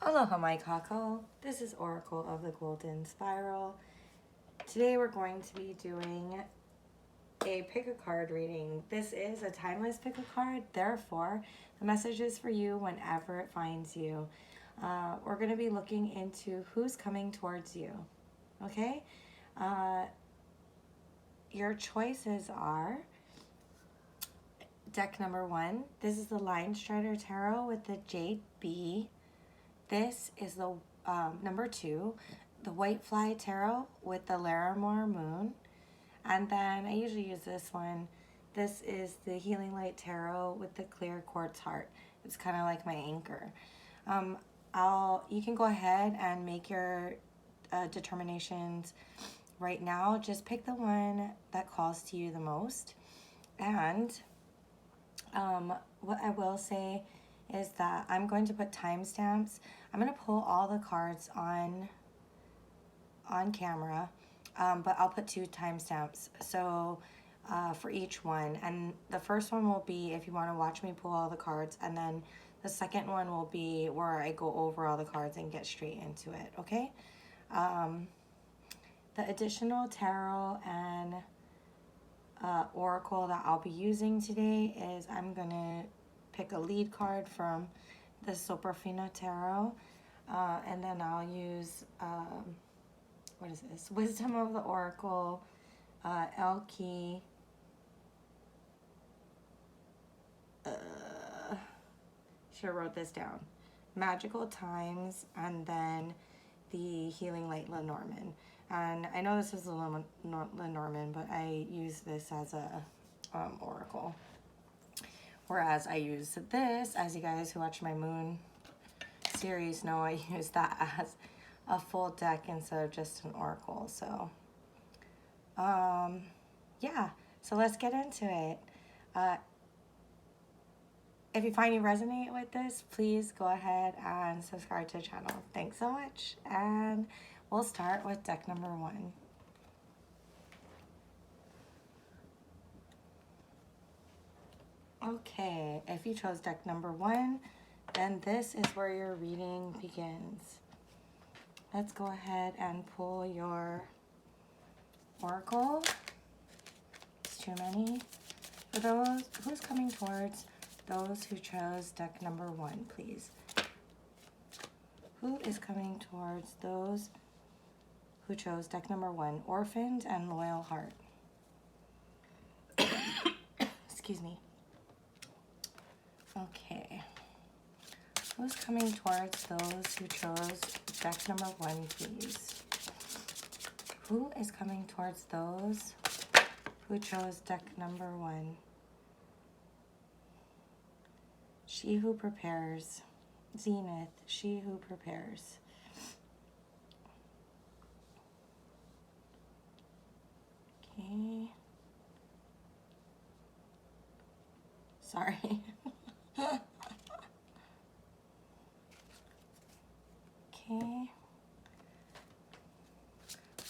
Aloha, my kako. This is Oracle of the Golden Spiral. Today we're going to be doing a pick a card reading. This is a timeless pick a card, therefore the message is for you whenever it finds you. We're going to be looking into who's coming towards you. Okay? Your choices are deck number 1. This is the Lion Strider Tarot with the Jade Bee. This is the number 2, the White Fly Tarot with the Larimore Moon. And then I usually use this one. This is the Healing Light Tarot with the Clear Quartz Heart. It's kind of like my anchor. You can go ahead and make your determinations right now. Just pick the one that calls to you the most. And what I will say is that I'm going to put timestamps. I'm going to pull all the cards on camera, but I'll put 2 timestamps so for each one. And the first one will be if you want to watch me pull all the cards, and then the second one will be where I go over all the cards and get straight into it, okay? The additional tarot and oracle that I'll be using today is I'm going to pick a lead card from the Soprafina Tarot, and then I'll use, what is this? Wisdom of the Oracle, Elki, should have wrote this down, Magical Times, and then the Healing Light Lenormand. And I know this is the Lenormand, but I use this as a oracle. Whereas I use this, as you guys who watch my Moon series know, I use that as a full deck instead of just an oracle. So, yeah. So let's get into it. If you find you resonate with this, please go ahead and subscribe to the channel. Thanks so much. And we'll start with deck number 1. Okay, if you chose deck number 1, then this is where your reading begins. Let's go ahead and pull your oracle. It's too many. For those who's coming towards those who chose deck number 1, please. Who is coming towards those who chose deck number 1, Orphaned and Loyal Heart? Excuse me. Okay. Who's coming towards those who chose deck number 1, please? Who is coming towards those who chose deck number 1? She who prepares. Zenith, she who prepares. Okay. Sorry. Okay.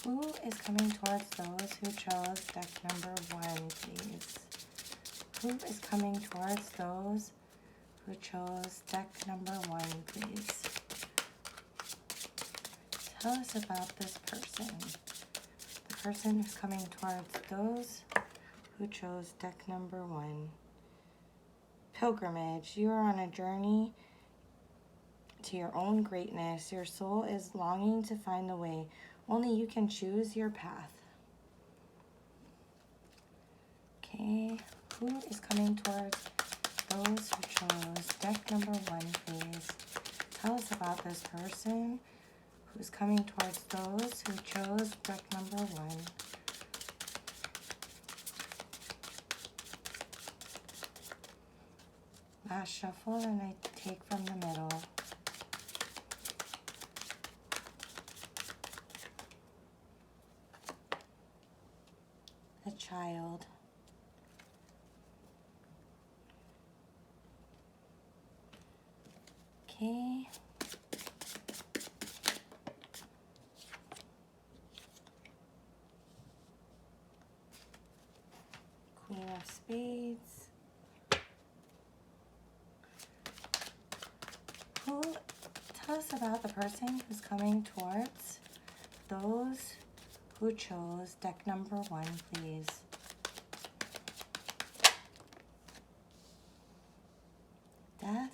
Who is coming towards those who chose deck number 1, please? Who is coming towards those who chose deck number 1, please? Tell us about this person. The person who's coming towards those who chose deck number 1. Pilgrimage. You are on a journey to your own greatness. Your soul is longing to find the way. Only you can choose your path. Okay. Who is coming towards those who chose deck number 1, please? Tell us about this person who's coming towards those who chose deck number 1. Last shuffle, and I take from the middle. The Child. Okay. Queen of Spades. Tell us about the person who's coming towards those who chose deck number 1, please. Death.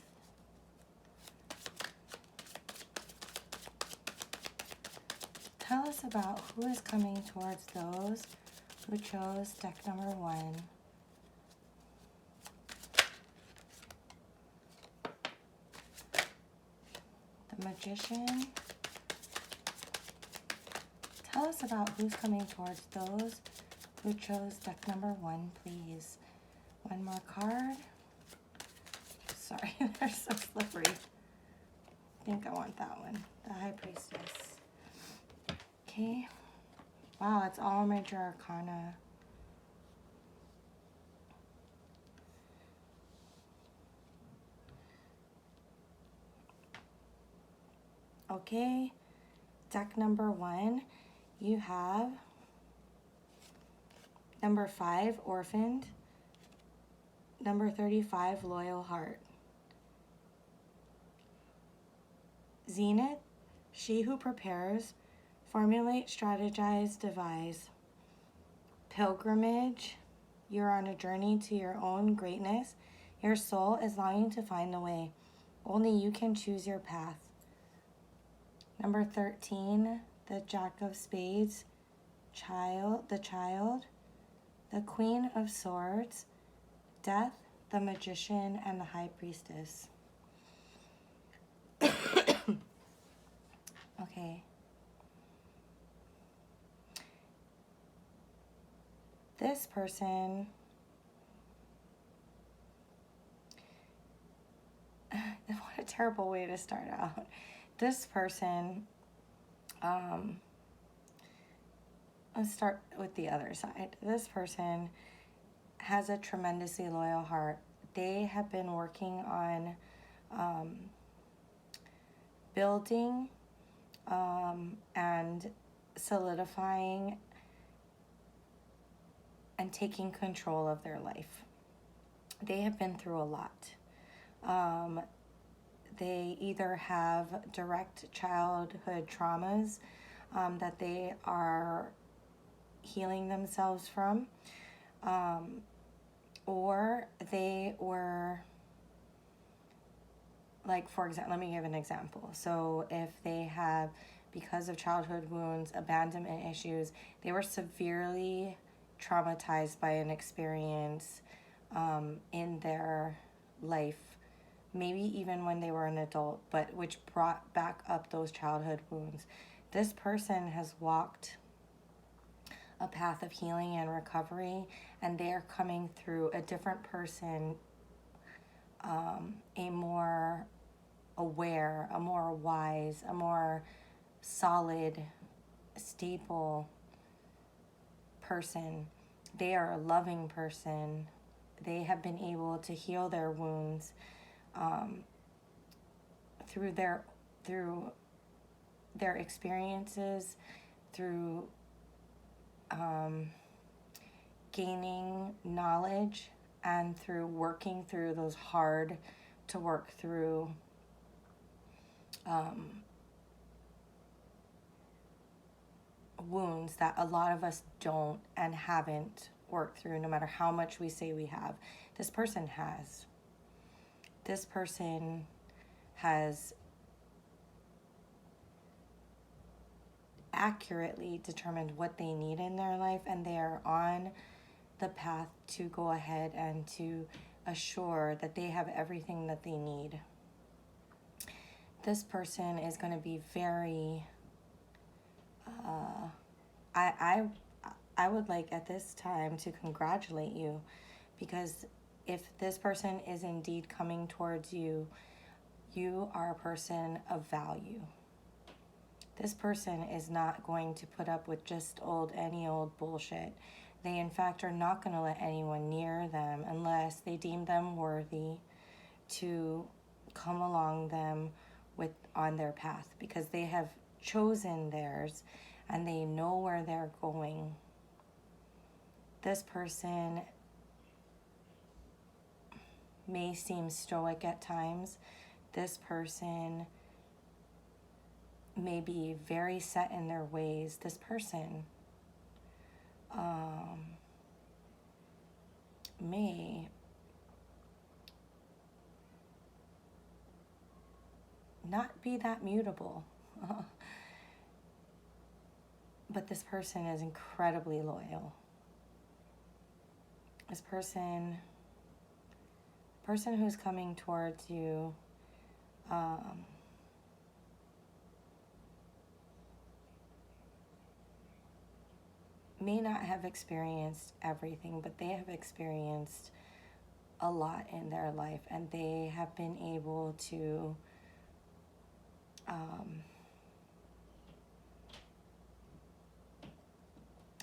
Tell us about who is coming towards those who chose deck number 1. The Magician. Tell us about who's coming towards those who chose deck number 1, please. One more card. Sorry, they're so slippery. I think I want that one. The High Priestess. Okay. Wow, it's all major arcana. Okay. Deck number 1, you have number 5, Orphaned. Number 35, Loyal Heart. Zenith, she who prepares, formulate, strategize, devise. Pilgrimage, you're on a journey to your own greatness. Your soul is longing to find the way. Only you can choose your path. Number 13, the Jack of Spades, the Child, the Queen of Swords, Death, the Magician, and the High Priestess. Okay. This person, what a terrible way to start out. This person, let's start with the other side. This person has a tremendously loyal heart. They have been working on building and solidifying and taking control of their life. They have been through a lot. They either have direct childhood traumas that they are healing themselves from, or they were, like, for example, let me give an example. So if they have, because of childhood wounds, abandonment issues, they were severely traumatized by an experience in their life, maybe even when they were an adult, but which brought back up those childhood wounds. This person has walked a path of healing and recovery, and they are coming through a different person, a more aware, a more wise, a more solid, stable person. They are a loving person. They have been able to heal their wounds through their experiences, through gaining knowledge, and through working through those hard to work through wounds that a lot of us don't and haven't worked through, no matter how much we say we have. This person has. This person has accurately determined what they need in their life, and they are on the path to go ahead and to assure that they have everything that they need. This person is going to be very I would like at this time to congratulate you, because if this person is indeed coming towards you, you are a person of value. This person is not going to put up with just any old bullshit. They, in fact, are not going to let anyone near them unless they deem them worthy to come along them on their path, because they have chosen theirs and they know where they're going. This person may seem stoic at times. This person may be very set in their ways. This person may not be that mutable. But this person is incredibly loyal. This person who's coming towards you, may not have experienced everything, but they have experienced a lot in their life, and they have been able to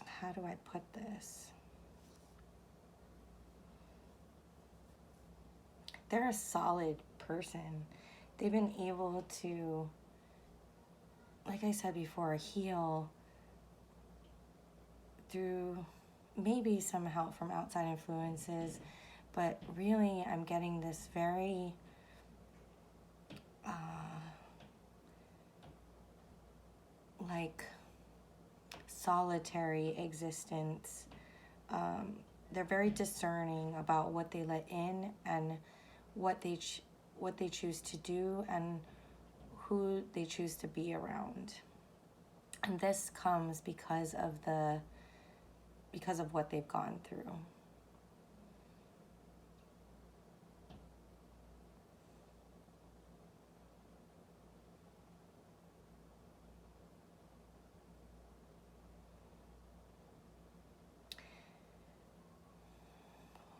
how do I put this? They're a solid person. They've been able to, like I said before, heal through maybe some help from outside influences, but really I'm getting this very like solitary existence. They're very discerning about what they let in and what they choose to do and who they choose to be around. And this comes because of what they've gone through.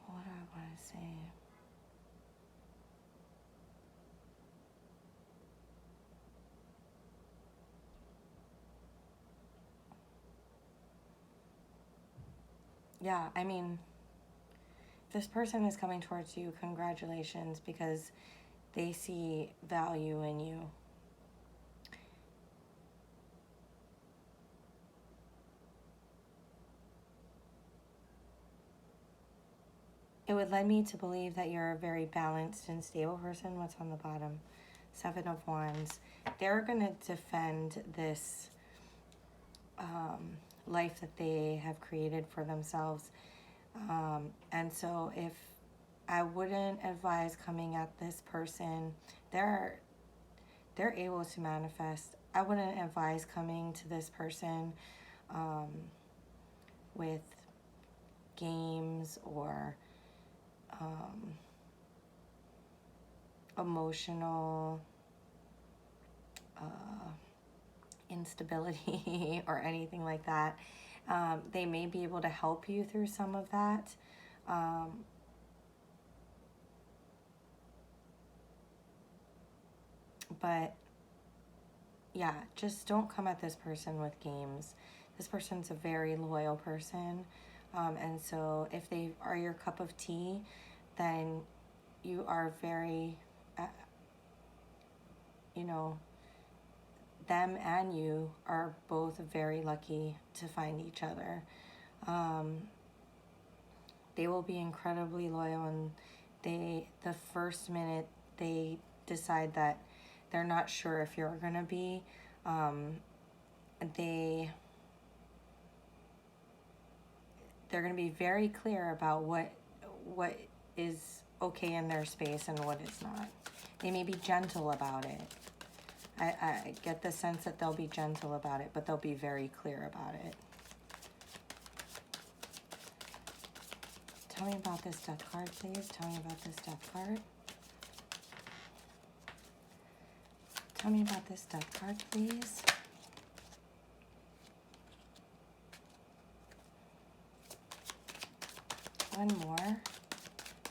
What do I want to say? Yeah, I mean, this person is coming towards you, congratulations, because they see value in you. It would lead me to believe that you're a very balanced and stable person. What's on the bottom? 7 of Wands. They're going to defend this life that they have created for themselves. And so if I wouldn't advise coming at this person, they're able to manifest. I wouldn't advise coming to this person with games or emotional instability or anything like that. They may be able to help you through some of that. But yeah, just don't come at this person with games. This person's a very loyal person. And so if they are your cup of tea, then you are very, them and you are both very lucky to find each other. They will be incredibly loyal, and the first minute they decide that they're not sure if you're going to be, they're going to be very clear about what is okay in their space and what is not. They may be gentle about it. I get the sense that they'll be gentle about it, but they'll be very clear about it. Tell me about this death card, please. Tell me about this death card. Tell me about this death card, please. One more.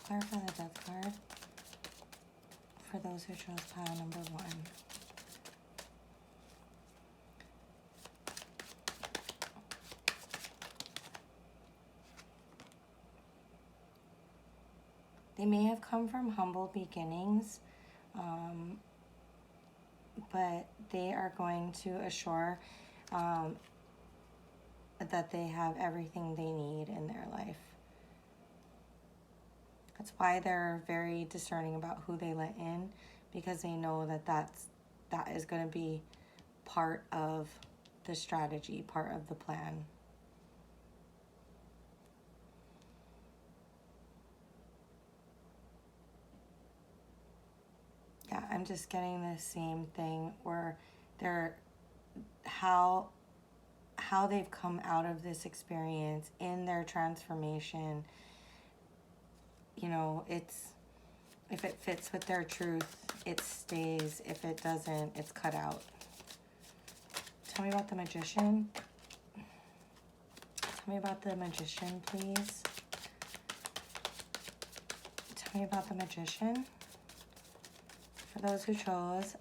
Clarify the death card for those who chose pile number 1. They may have come from humble beginnings, but they are going to assure that they have everything they need in their life. That's why they're very discerning about who they let in, because they know that that is going to be part of the strategy, part of the plan. Yeah, I'm just getting the same thing where they're how they've come out of this experience in their transformation. You know, it's, if it fits with their truth, it stays. If it doesn't, it's cut out. Tell me about the Magician. Tell me about the Magician, please. Tell me about the Magician. For those who chose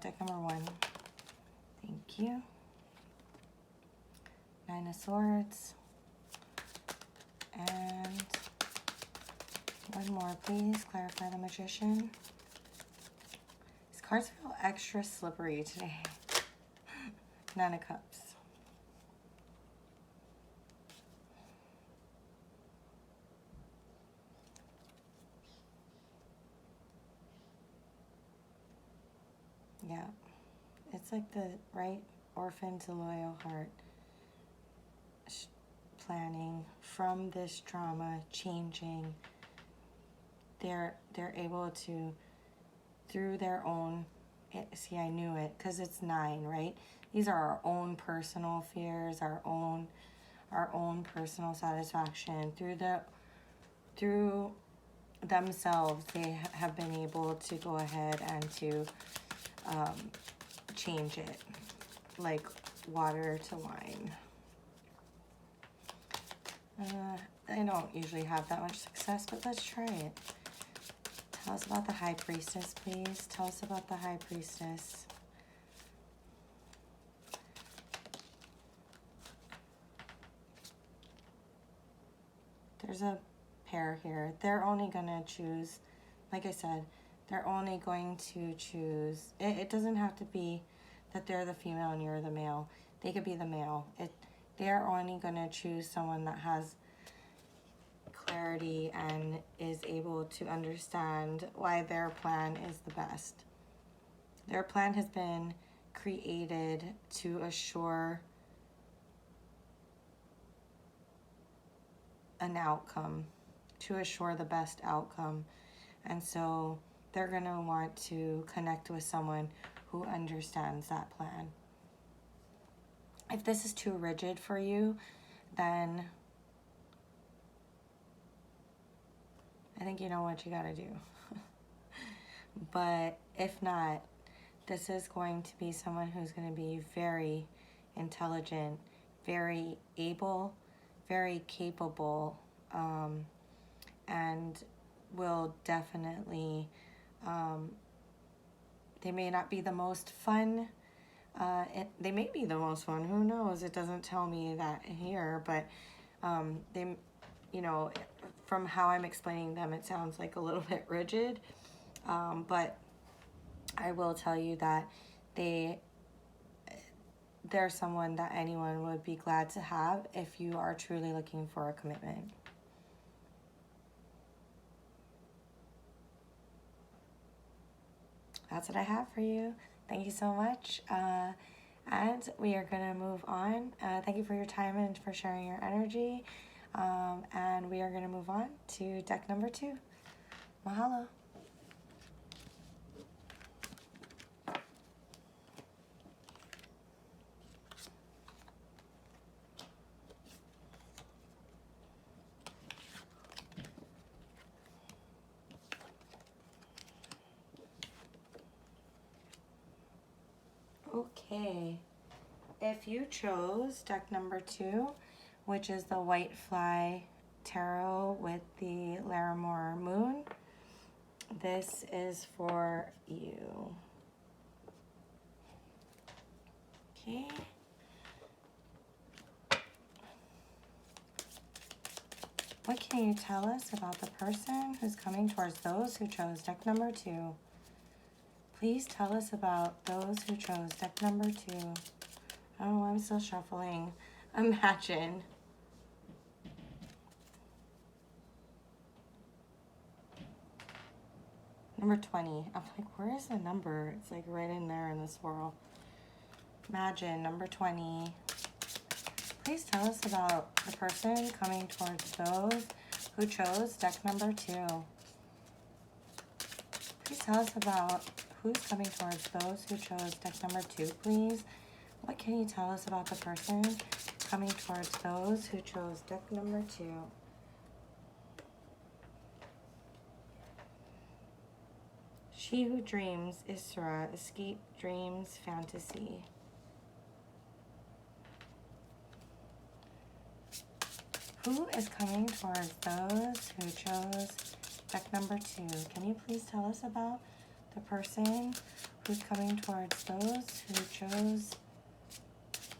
deck number 1. Thank you. 9 of Swords. And one more, please. Clarify the Magician. These cards feel extra slippery today. 9 of Cups. Yeah. It's like the right orphan to loyal heart. Planning from this trauma, changing. They're able to, through their own, see, I knew it, because it's 9, right? These are our own personal fears, our own personal satisfaction. Through themselves, they have been able to go ahead and to change it, like water to wine. I don't usually have that much success, but let's try it. Tell us about the High Priestess, please. Tell us about the High Priestess. There's a pair here. They're only going to choose, like I said, they're only going to choose. It doesn't have to be that they're the female and you're the male. They could be the male. They are only going to choose someone that has clarity and is able to understand why their plan is the best. Their plan has been created to assure an outcome, to assure the best outcome. And so they're going to want to connect with someone who understands that plan. If this is too rigid for you, then I think you know what you got to do. But if not, this is going to be someone who's going to be very intelligent, very able, very capable, and will definitely, they may not be the most fun. They may be the most fun. Who knows? It doesn't tell me that here, but they, you know, from how I'm explaining them, it sounds like a little bit rigid. But I will tell you that they're someone that anyone would be glad to have if you are truly looking for a commitment. That's what I have for you. Thank you so much. And we are going to move on. Thank you for your time and for sharing your energy. And we are going to move on to deck number 2. Mahalo. Okay, if you chose deck number 2, which is the White Fly Tarot with the Larimore Moon, this is for you. Okay. What can you tell us about the person who's coming towards those who chose deck number 2? Please tell us about those who chose deck number 2. Oh, I'm still shuffling. Imagine. Number 20. I'm like, where is the number? It's like right in there in the swirl. Imagine, number 20. Please tell us about the person coming towards those who chose deck number 2. Please tell us about who's coming towards those who chose deck number 2, please. What can you tell us about the person coming towards those who chose deck number 2? She who dreams, Isra, escape dreams, fantasy. Who is coming towards those who chose deck number 2? Can you please tell us about the person who's coming towards those who chose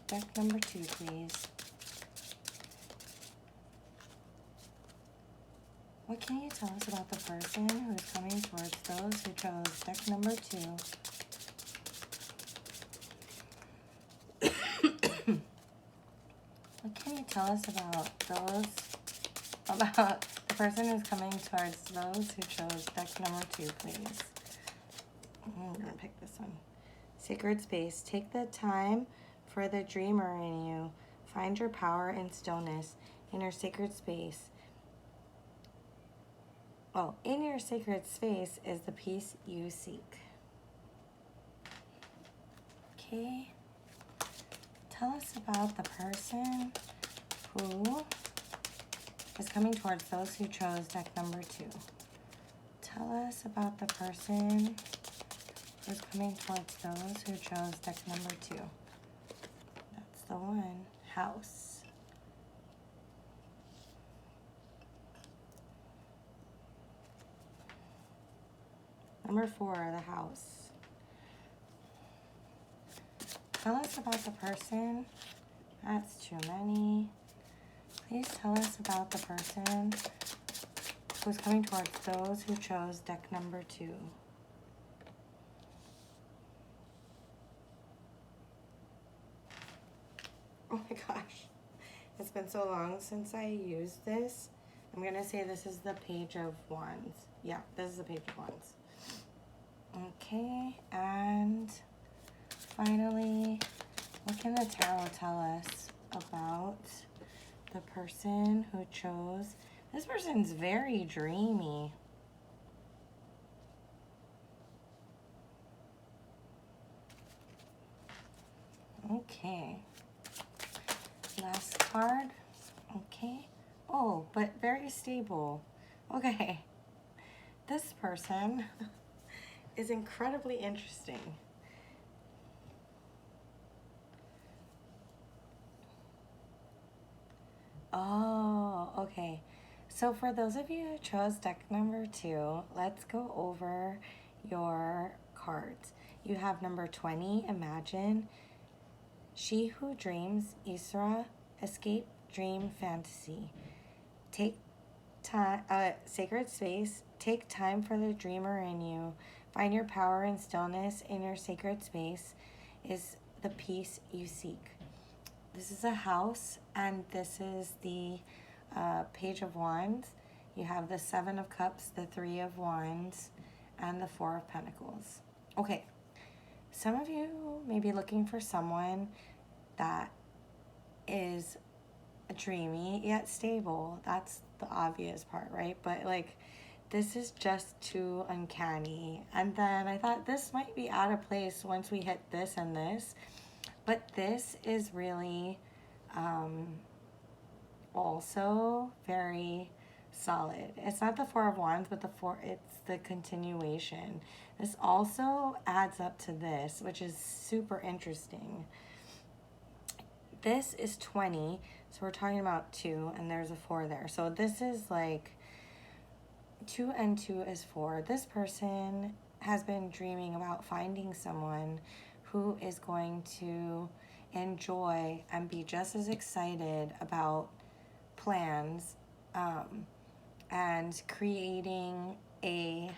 deck number 2, please? What can you tell us about the person who's coming towards those who chose deck number 2? What can you tell us about the person who's coming towards those who chose deck number 2, please? I'm gonna pick this one. Sacred space. Take the time for the dreamer in you. Find your power in stillness. In your sacred space. Oh, in your sacred space is the peace you seek. Okay. Tell us about the person who is coming towards those who chose deck number 2. Tell us about the person who's coming towards those who chose deck number 2. That's the one. House. Number 4, the house. Tell us about the person. That's too many. Please tell us about the person who's coming towards those who chose deck number 2. Oh my gosh. It's been so long since I used this. I'm going to say this is the Page of Wands. Yeah, this is the Page of Wands. Okay, and finally, what can the tarot tell us about the person who chose? This person's very dreamy. Okay. Last card. Okay. Oh, but very stable. Okay. This person is incredibly interesting. Oh, okay. So for those of you who chose deck number 2, let's go over your cards. You have number 20, Imagine. She who dreams, Isra, escape, dream, fantasy. Take time, sacred space. Take time for the dreamer in you. Find your power and stillness in your sacred space is the peace you seek. This is a house, and this is the Page of Wands. You have the 7 of Cups, the 3 of Wands, and the 4 of Pentacles. Okay, some of you may be looking for someone that is dreamy yet stable. That's the obvious part, right? But like, this is just too uncanny. And then I thought this might be out of place once we hit this and this. But this is really also very solid. It's not the 4 of Wands, but it's the continuation. This also adds up to this, which is super interesting. This is 20, so we're talking about 2, and there's a 4 there. So this is like 2 and 2 is 4. This person has been dreaming about finding someone who is going to enjoy and be just as excited about plans and creating a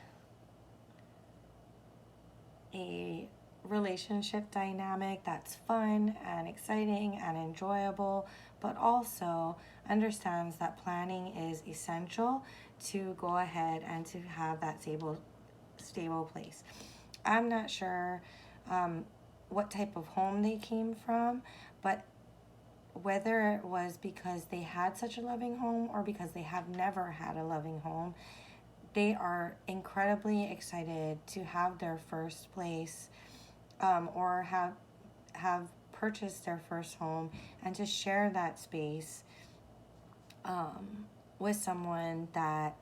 relationship dynamic that's fun and exciting and enjoyable, but also understands that planning is essential to go ahead and to have that stable place. I'm not sure what type of home they came from, but whether it was because they had such a loving home or because they have never had a loving home, they are incredibly excited to have their first place, or have purchased their first home, and to share that space with someone that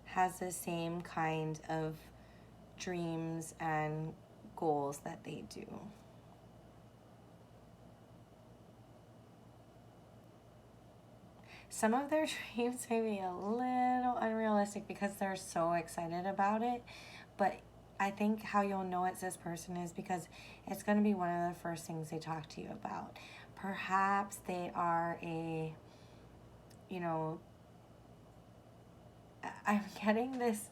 has the same kind of dreams and goals that they do. Some of their dreams may be a little unrealistic because they're so excited about it, but I think how you'll know it's this person is because it's going to be one of the first things they talk to you about. Perhaps they are a, you know, I'm getting this,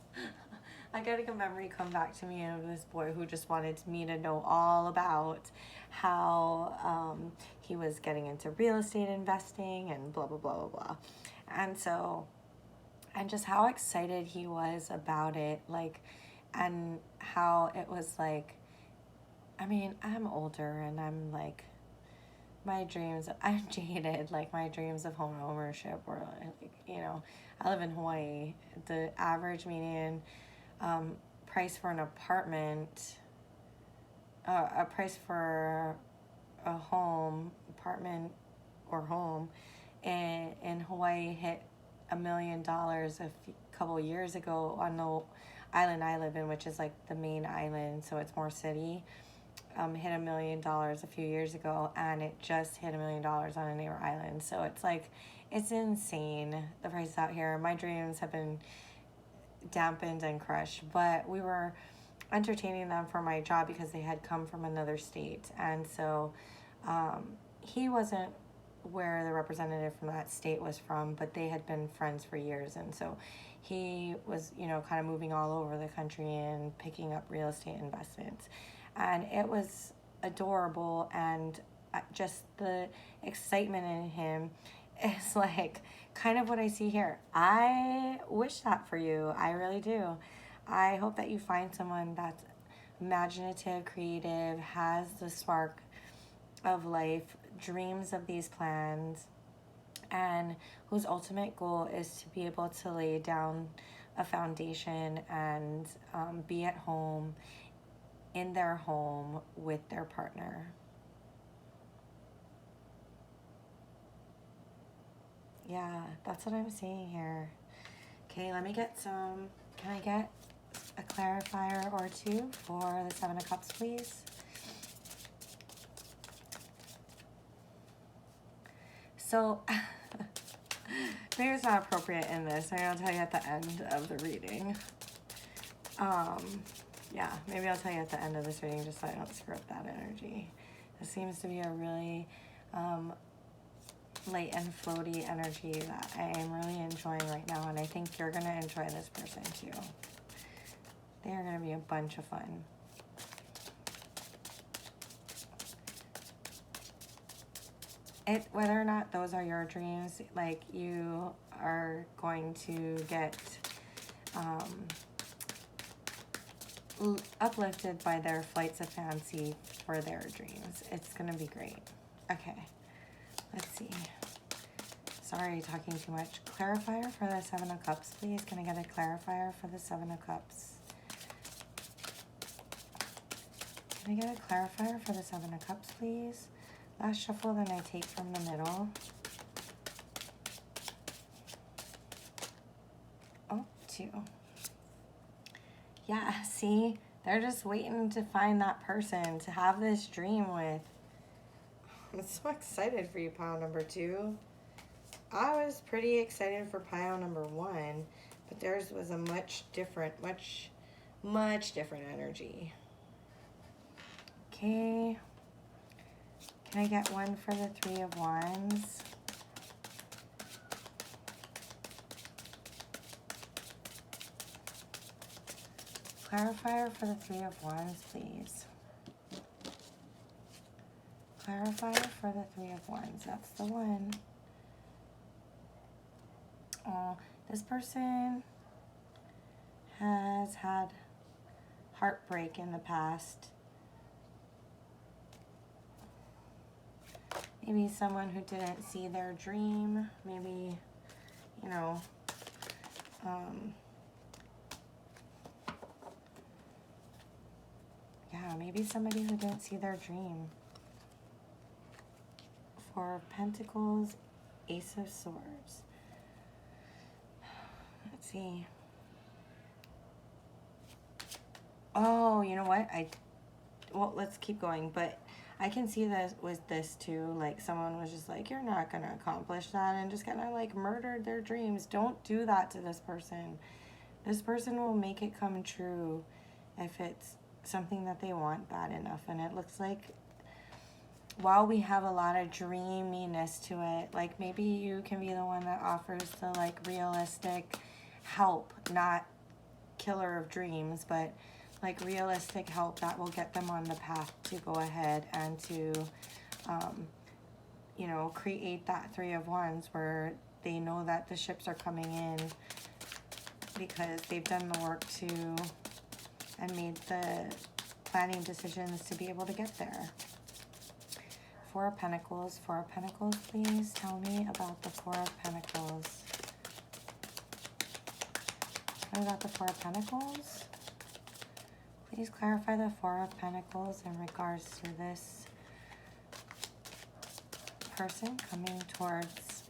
I'm getting a memory come back to me of this boy who just wanted me to know all about how he was getting into real estate investing and blah, blah, blah, blah, blah. And so, and just how excited he was about it, like, and how it was like, I mean, I'm older and I'm like, my dreams, I'm jaded, like my dreams of home ownership were like, you know, I live in Hawaii. The average median price for an apartment, a price for a home, apartment or home in Hawaii hit $1 million a couple years ago on the island I live in, which is like the main island, so it's more city. Hit $1 million a few years ago, and it just hit $1 million on a neighbor island. So it's like, it's insane, the prices out here. My dreams have been dampened and crushed, but we were entertaining them for my job because they had come from another state. And so he wasn't where the representative from that state was from, but they had been friends for years. And so he was, you know, kind of moving all over the country and picking up real estate investments. And it was adorable, and just the excitement in him is like kind of what I see here. I wish that for you. I really do. I hope that you find someone that's imaginative, creative, has the spark of life, dreams of these plans, and whose ultimate goal is to be able to lay down a foundation and be at home in their home with their partner. Yeah, that's what I'm seeing here. Okay, let me get some, can I get a clarifier or two for the Seven of Cups, please? So, maybe it's not appropriate in this. I'm going to tell you at the end of the reading. Yeah, maybe I'll tell you at the end of this reading just so I don't screw up that energy. This seems to be a really light and floaty energy that I am really enjoying right now, and I think you're going to enjoy this person too. They are going to be a bunch of fun. Whether or not those are your dreams, like, you are going to get uplifted by their flights of fancy for their dreams. It's going to be great. Okay, let's see. Sorry, talking too much. Clarifier for the Seven of Cups, please. Can I get a clarifier for the Seven of Cups? Can I get a clarifier for the Seven of Cups, please? Last shuffle, then I take from the middle. Oh, 2. Yeah, see? They're just waiting to find that person to have this dream with. I'm so excited for you, pile number 2. I was pretty excited for pile number 1, but theirs was a much different energy. Okay. Can I get one for the Three of Wands? Clarifier for the Three of Wands, please. Clarifier for the Three of Wands. That's the one. Oh, this person has had heartbreak in the past. Maybe someone who didn't see their dream. Maybe, you know, yeah, maybe somebody who didn't see their dream. Four of Pentacles, Ace of Swords. Let's see. Oh, you know what? Well, let's keep going. But I can see this with this too. Like someone was just like, you're not going to accomplish that, and just kind of like murdered their dreams. Don't do that to this person. This person will make it come true if it's something that they want bad enough. And it looks like while we have a lot of dreaminess to it, like maybe you can be the one that offers the like realistic help, not killer of dreams, but like realistic help that will get them on the path to go ahead and to, you know, create that Three of Wands where they know that the ships are coming in because they've done the work to and made the planning decisions to be able to get there. Four of Pentacles. Four of Pentacles, please tell me about the Four of Pentacles. Tell me about the Four of Pentacles. Please clarify the Four of Pentacles in regards to this person coming towards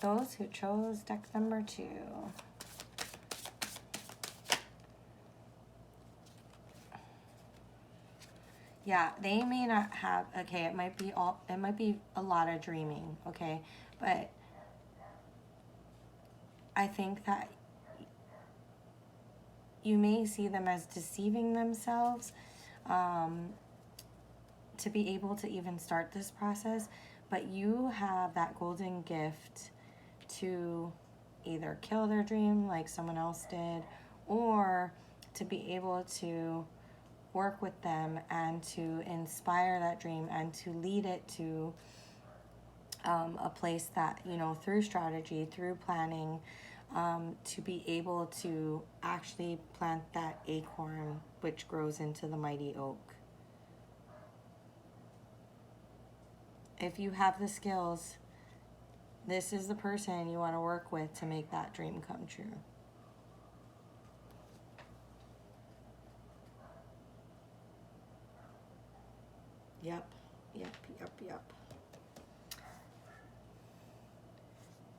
those who chose deck number 2. Yeah, they may not have, okay, it might be a lot of dreaming, okay? But I think that you may see them as deceiving themselves to be able to even start this process, but you have that golden gift to either kill their dream like someone else did, or to be able to work with them and to inspire that dream and to lead it to a place that, you know, through strategy, through planning, to be able to actually plant that acorn which grows into the mighty oak. If you have the skills, this is the person you want to work with to make that dream come true. Yep.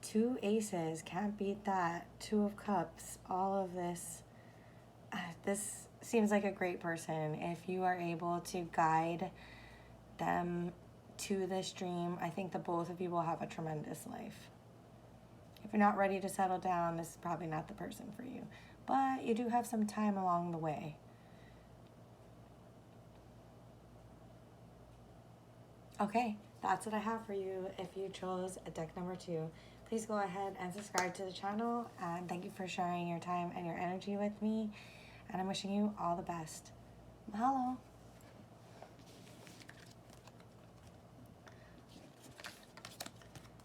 Two aces, can't beat that. Two of Cups, all of this. This seems like a great person. If you are able to guide them to this dream, I think the both of you will have a tremendous life. If you're not ready to settle down, this is probably not the person for you. But you do have some time along the way. Okay, that's what I have for you if you chose a deck number 2. Please go ahead and subscribe to the channel, and thank you for sharing your time and your energy with me, and I'm wishing you all the best. Mahalo.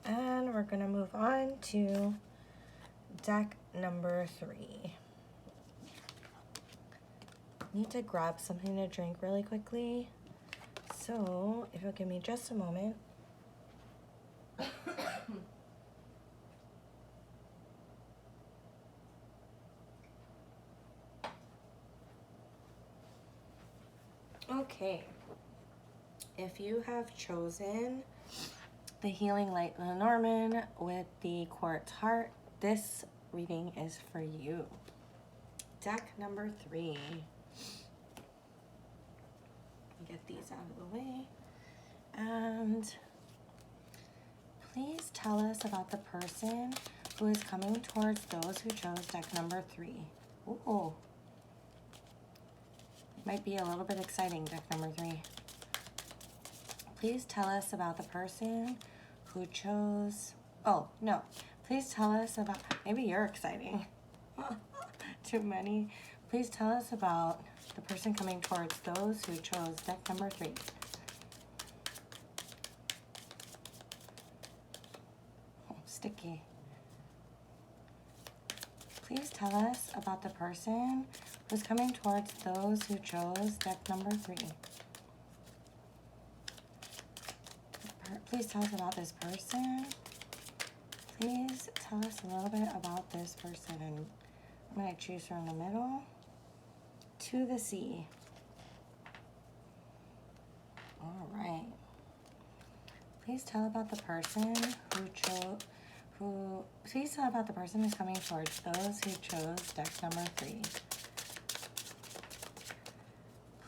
And we're going to move on to deck number 3. Need to grab something to drink really quickly. So, if you'll give me just a moment. Okay. If you have chosen the Healing Light Lenormand with the Quartz Heart, this reading is for you. Deck number 3. Get these out of the way. And please tell us about the person who is coming towards those who chose deck number 3. Ooh. Might be a little bit exciting, deck number 3. Please tell us about the person who chose... Oh, no. Please tell us about... Maybe you're exciting. Too many. Please tell us about the person coming towards those who chose deck number 3. Oh, sticky. Please tell us about the person who's coming towards those who chose deck number 3. Please tell us about this person. Please tell us a little bit about this person. And I'm going to choose from the middle to the C. All right. Please tell about the person please tell about the person who's coming towards those who chose deck number 3.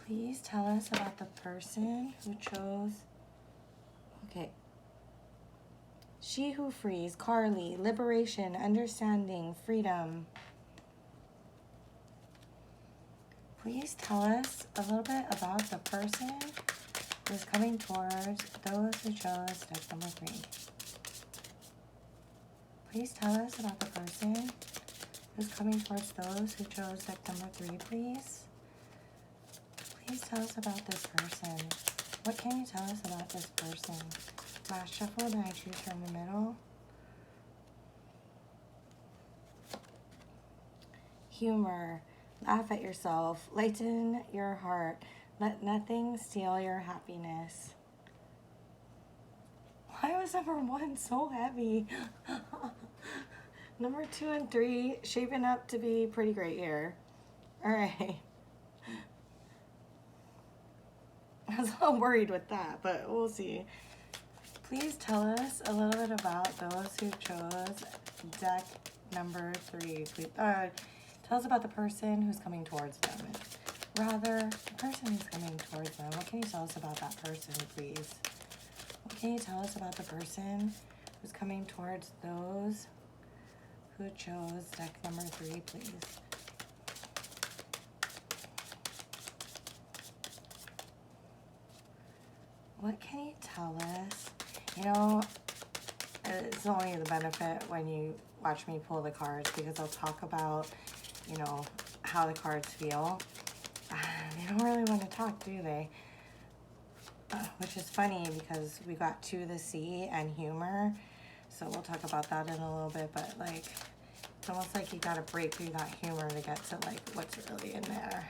Please tell us about the person who chose, okay. She who frees, Carly, liberation, understanding, freedom. Please tell us a little bit about the person who's coming towards those who chose deck number 3. Please tell us about the person who's coming towards those who chose deck number 3, please. Please tell us about this person. What can you tell us about this person? Last shuffle, then I choose from the middle. Humor. Laugh at yourself. Lighten your heart. Let nothing steal your happiness. Why was number 1 so heavy? Number 2 and 3 shaping up to be pretty great here. All right. I was a little worried with that, but we'll see. Please tell us a little bit about those who chose deck number 3. Please, tell us about the person who's coming towards them. Rather, the person who's coming towards them. What can you tell us about that person, please? What can you tell us about the person who's coming towards those who chose deck number 3, please? What can you tell us? You know, it's only the benefit when you watch me pull the cards, because I'll talk about, you know, how the cards feel. They don't really want to talk, do they? Which is funny because we got to the C and humor. So we'll talk about that in a little bit, but like, it's almost like you gotta break through that humor to get to like what's really in there.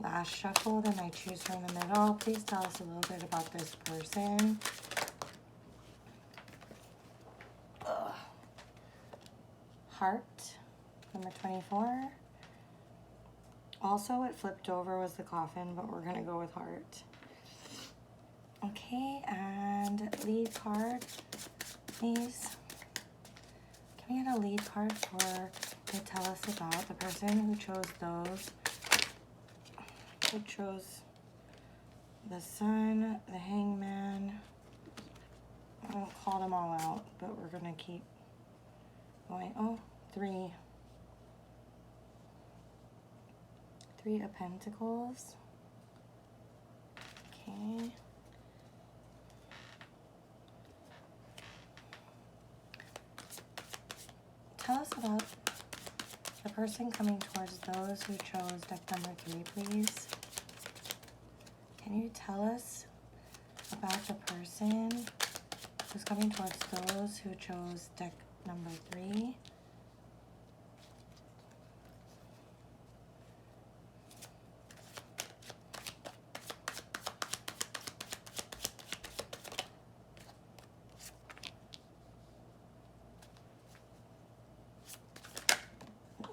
Last shuffle, then I choose from the middle. Please tell us a little bit about this person. Ugh. Heart, number 24. Also, what flipped over was the coffin, but we're gonna go with heart. Okay, and lead card, please. Can we get a lead card to tell us about the person who chose those? Who chose the Sun, the Hangman. I won't call them all out, but we're gonna keep going. Oh, 3. 3 of Pentacles. Okay. Tell us about the person coming towards those who chose deck number 3, please. Can you tell us about the person who's coming towards those who chose deck number 3?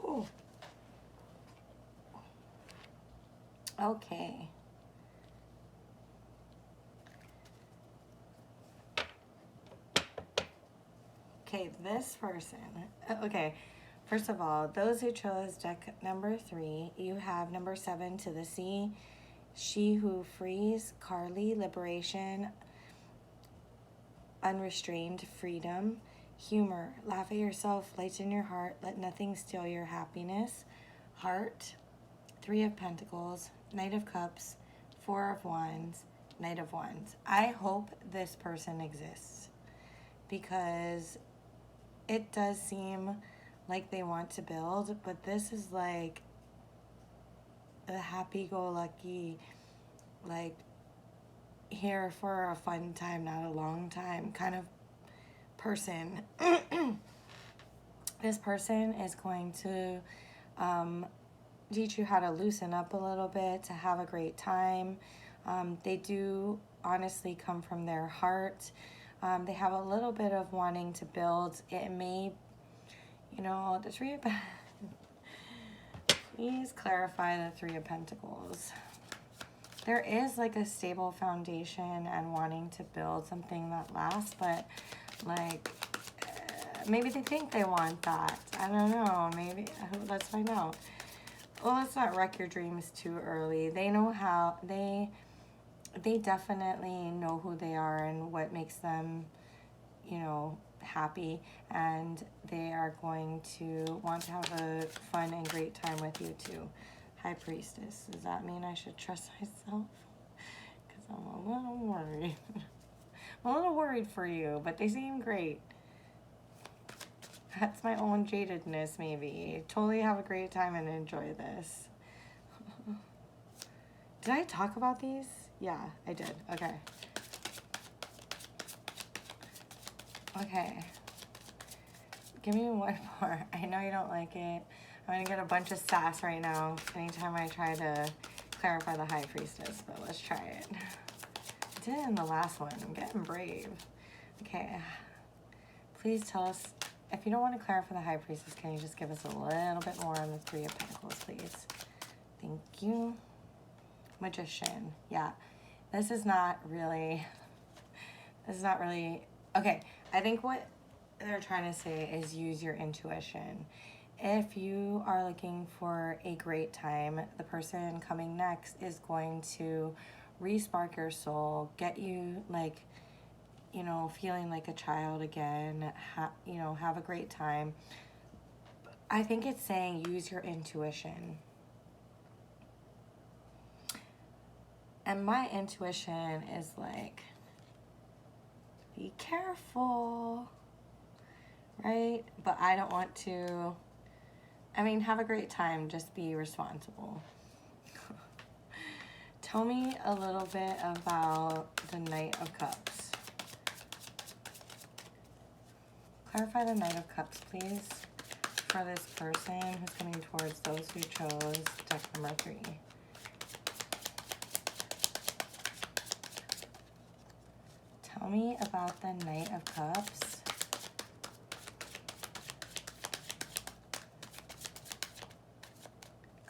Ooh. Okay. Okay, this person. Okay, first of all, those who chose deck number 3, you have number 7 to the C. She who frees, Carly, liberation, unrestrained, freedom, humor, laugh at yourself, lighten your heart, let nothing steal your happiness, heart, 3 of Pentacles, Knight of Cups, 4 of Wands, Knight of Wands. I hope this person exists because it does seem like they want to build, but this is like a happy-go-lucky, like here for a fun time, not a long time kind of person. This person is going to teach you how to loosen up a little bit, to have a great time. They do honestly come from their heart. They have a little bit of wanting to build. It may, you know, the Three of Please clarify the Three of Pentacles. There is like a stable foundation and wanting to build something that lasts, but like maybe they think they want that. I don't know. Maybe let's find out. Well, let's not wreck your dreams too early. They know how. They definitely know who they are and what makes them, you know, happy, and they are going to want to have a fun and great time with you too. High Priestess. Does that mean I should trust myself? Because I'm a little worried. I'm a little worried for you, but they seem great. That's my own jadedness, maybe. Totally have a great time and enjoy this. Did I talk about these? Yeah, I did. Okay. Okay. Give me one more. I know you don't like it. I'm going to get a bunch of sass right now anytime I try to clarify the High Priestess, but let's try it. I did it in the last one. I'm getting brave. Okay. Please tell us, if you don't want to clarify the High Priestess, can you just give us a little bit more on the Three of Pentacles, please? Thank you. Magician. Yeah. This is not really, okay. I think what they're trying to say is use your intuition. If you are looking for a great time, the person coming next is going to re-spark your soul, get you like, you know, feeling like a child again, you know, have a great time. I think it's saying use your intuition. And my intuition is like, be careful, right? But I don't want to, I mean, have a great time, just be responsible. Tell me a little bit about the Knight of Cups. Clarify the Knight of Cups, please, for this person who's coming towards those who chose deck number 3. Tell me about the Knight of Cups.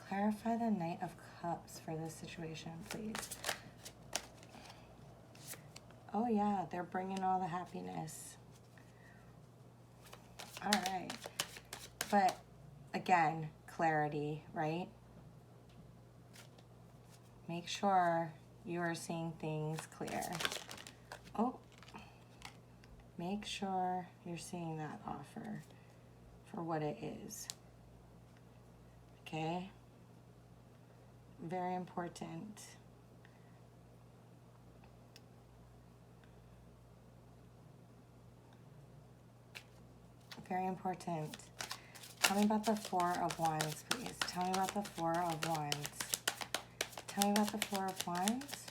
Clarify the Knight of Cups for this situation, please. Oh yeah, they're bringing all the happiness. All right. But again, clarity, right? Make sure you are seeing things clear. Oh, make sure you're seeing that offer for what it is. Okay? Very important. Very important. Tell me about the Four of Wands, please. Tell me about the Four of Wands. Tell me about the Four of Wands.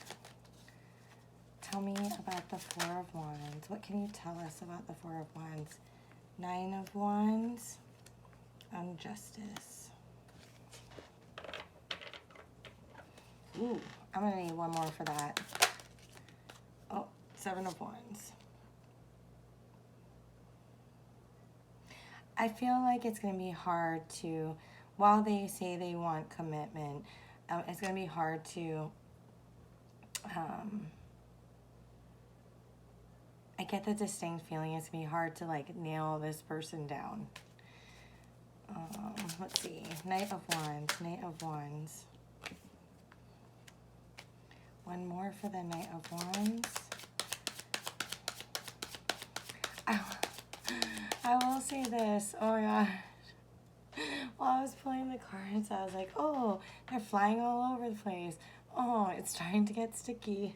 Tell me about the Four of Wands. What can you tell us about the Four of Wands? Nine of Wands and Justice. Ooh, I'm going to need one more for that. Oh, Seven of Wands. I feel like it's going to be hard to, while they say they want commitment, it's going to be hard to, I get the distinct feeling it's going to be hard to like nail this person down. Let's see. Knight of Wands. Knight of Wands. One more for the Knight of Wands. I will say this. Oh my gosh. While I was pulling the cards, I was like, oh, they're flying all over the place. Oh, it's starting to get sticky.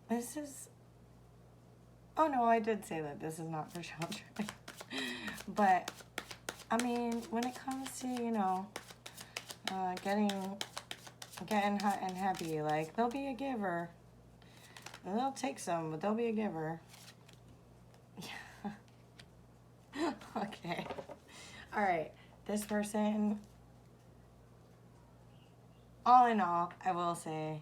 This is, oh no, I did say that this is not for children. But, I mean, when it comes to, you know, getting hot and heavy, like, they'll be a giver. They'll take some, but they'll be a giver. Yeah. Okay. All right, this person, all in all, I will say,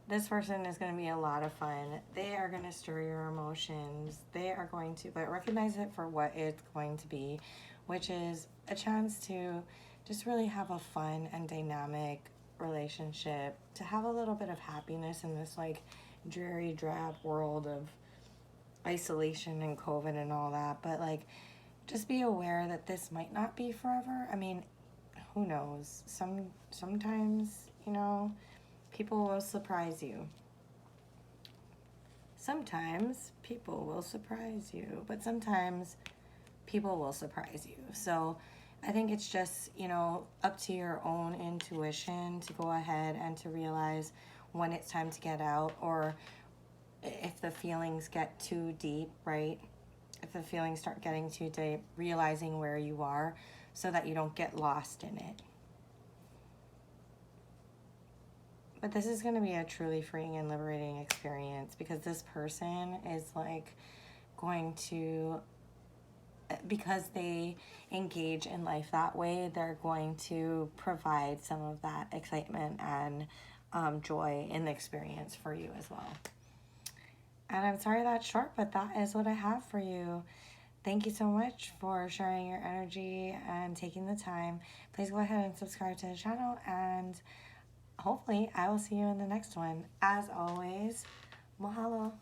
this person is going to be a lot of fun. They are going to stir your emotions. They are going to, but recognize it for what it's going to be, which is a chance to just really have a fun and dynamic relationship, to have a little bit of happiness in this like dreary, drab world of isolation and COVID and all that. But like, just be aware that this might not be forever. I mean, who knows? Sometimes, people will surprise you. Sometimes people will surprise you, but sometimes people will surprise you. So I think it's just, up to your own intuition to go ahead and to realize when it's time to get out, or if the feelings get too deep, right? If the feelings start getting too deep, realizing where you are so that you don't get lost in it. But this is going to be a truly freeing and liberating experience, because this person is like going to, because they engage in life that way, they're going to provide some of that excitement and joy in the experience for you as well. And I'm sorry that's short, but that is what I have for you. Thank you so much for sharing your energy and taking the time. Please go ahead and subscribe to the channel, and hopefully I will see you in the next one. As always, mahalo.